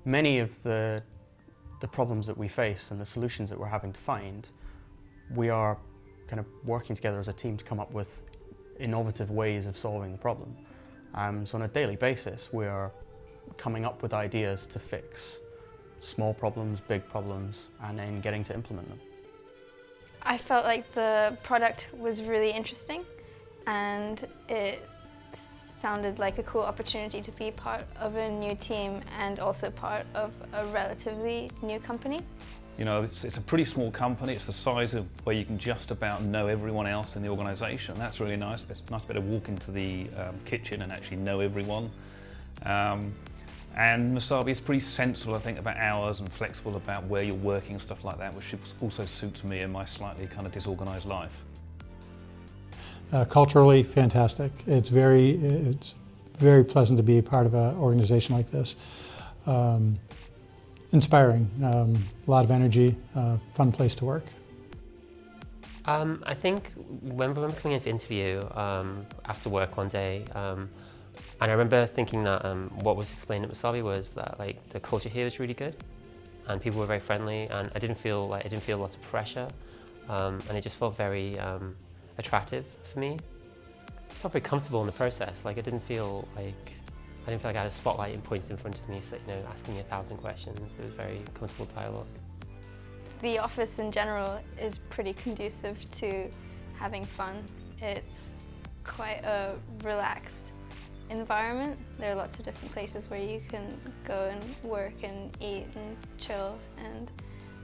Many of the problems that we face and the solutions that we're having to find, we are kind of working together as a team to come up with innovative ways of solving the problem. So on a daily basis, we are coming up with ideas to fix small problems, big problems, and then getting to implement them. I felt like the product was really interesting, and it sounded like a cool opportunity to be part of a new team and also part of a relatively new company. You know, it's a pretty small company. It's the size of where you can just about know everyone else in the organisation. That's really nice. It's nice to be able to walk into the kitchen and actually know everyone. And Masabi is pretty sensible, I think, about hours and flexible about where you're working and stuff like that, which also suits me in my slightly kind of disorganised life. Culturally, fantastic. It's very pleasant to be a part of an organisation like this. Inspiring, a lot of energy, fun place to work. I think when coming into the interview after work one day, and I remember thinking that what was explained at Masabi was that like the culture here was really good, and people were very friendly, and I didn't feel a lot of pressure, and it just felt very attractive for me. I felt very comfortable in the process. Like I didn't feel like I had a spotlight pointed in front of me, so, you know, asking me 1,000 questions. It was very comfortable dialogue. The office in general is pretty conducive to having fun. It's quite a relaxed environment. There are lots of different places where you can go and work and eat and chill, and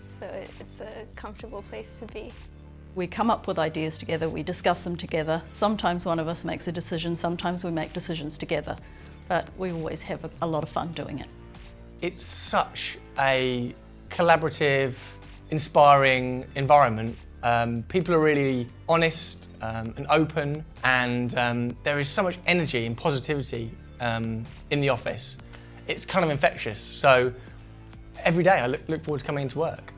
so it's a comfortable place to be. We come up with ideas together, we discuss them together. Sometimes one of us makes a decision, sometimes we make decisions together, but we always have a lot of fun doing it. It's such a collaborative, inspiring environment. People are really honest and open, and there is so much energy and positivity in the office. It's kind of infectious, so every day I look forward to coming into work.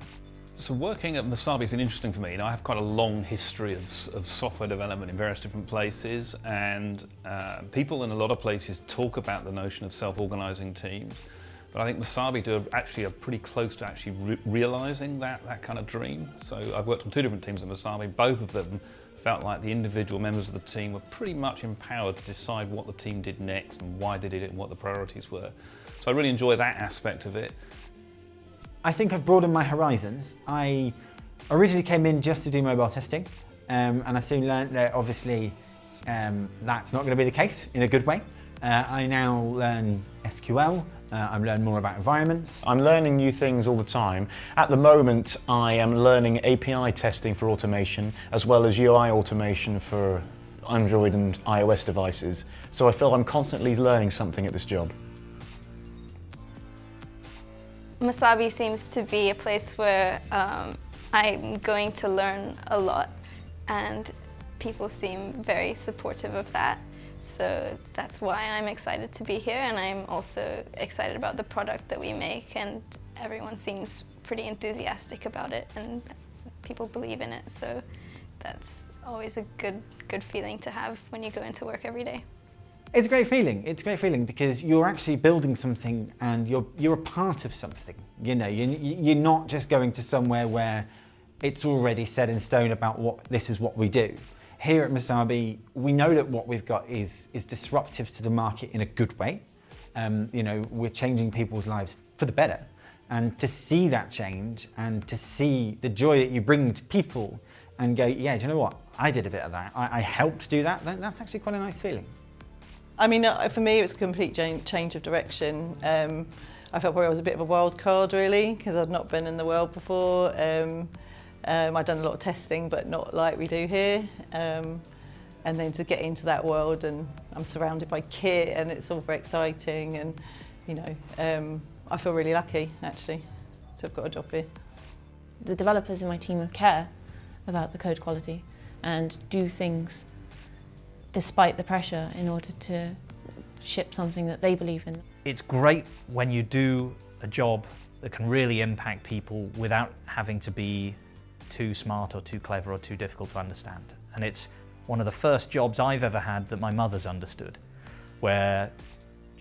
So working at Masabi has been interesting for me. You know, I have quite a long history of software development in various different places, and people in a lot of places talk about the notion of self-organising teams. But I think Masabi are pretty close to actually realising that kind of dream. So I've worked on 2 different teams at Masabi. Both of them felt like the individual members of the team were pretty much empowered to decide what the team did next and why they did it and what the priorities were. So I really enjoy that aspect of it. I think I've broadened my horizons. I originally came in just to do mobile testing, and I soon learned that obviously that's not going to be the case in a good way. I now learn SQL, I'm learning more about environments. I'm learning new things all the time. At the moment, I am learning API testing for automation, as well as UI automation for Android and iOS devices. So I feel I'm constantly learning something at this job. Masabi seems to be a place where I'm going to learn a lot, and people seem very supportive of that. So that's why I'm excited to be here, and I'm also excited about the product that we make, and everyone seems pretty enthusiastic about it and people believe in it. So that's always a good feeling to have when you go into work every day. It's a great feeling. It's a great feeling because you're actually building something and you're a part of something. You know, you're not just going to somewhere where it's already set in stone about this is what we do. Here at Masabi, we know that what we've got is disruptive to the market in a good way. You know, we're changing people's lives for the better. And to see that change and to see the joy that you bring to people and go, yeah, do you know what? I did a bit of that. I helped do that. That's actually quite a nice feeling. I mean, for me, it was a complete change of direction. I felt probably I was a bit of a wild card, really, because I'd not been in the world before. I'd done a lot of testing, but not like we do here. And then to get into that world, and I'm surrounded by kit, and it's all very exciting, and you know, I feel really lucky actually to have got a job here. The developers in my team care about the code quality and do things despite the pressure in order to ship something that they believe in. It's great when you do a job that can really impact people without having to be too smart or too clever or too difficult to understand. And it's one of the first jobs I've ever had that my mother's understood, where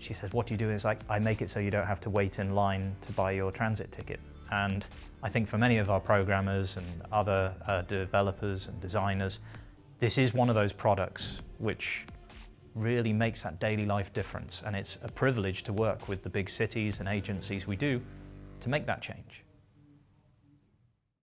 she says, what do you do? It's like, I make it so you don't have to wait in line to buy your transit ticket. And I think for many of our programmers and other developers and designers, this is one of those products which really makes that daily life difference. And it's a privilege to work with the big cities and agencies we do to make that change.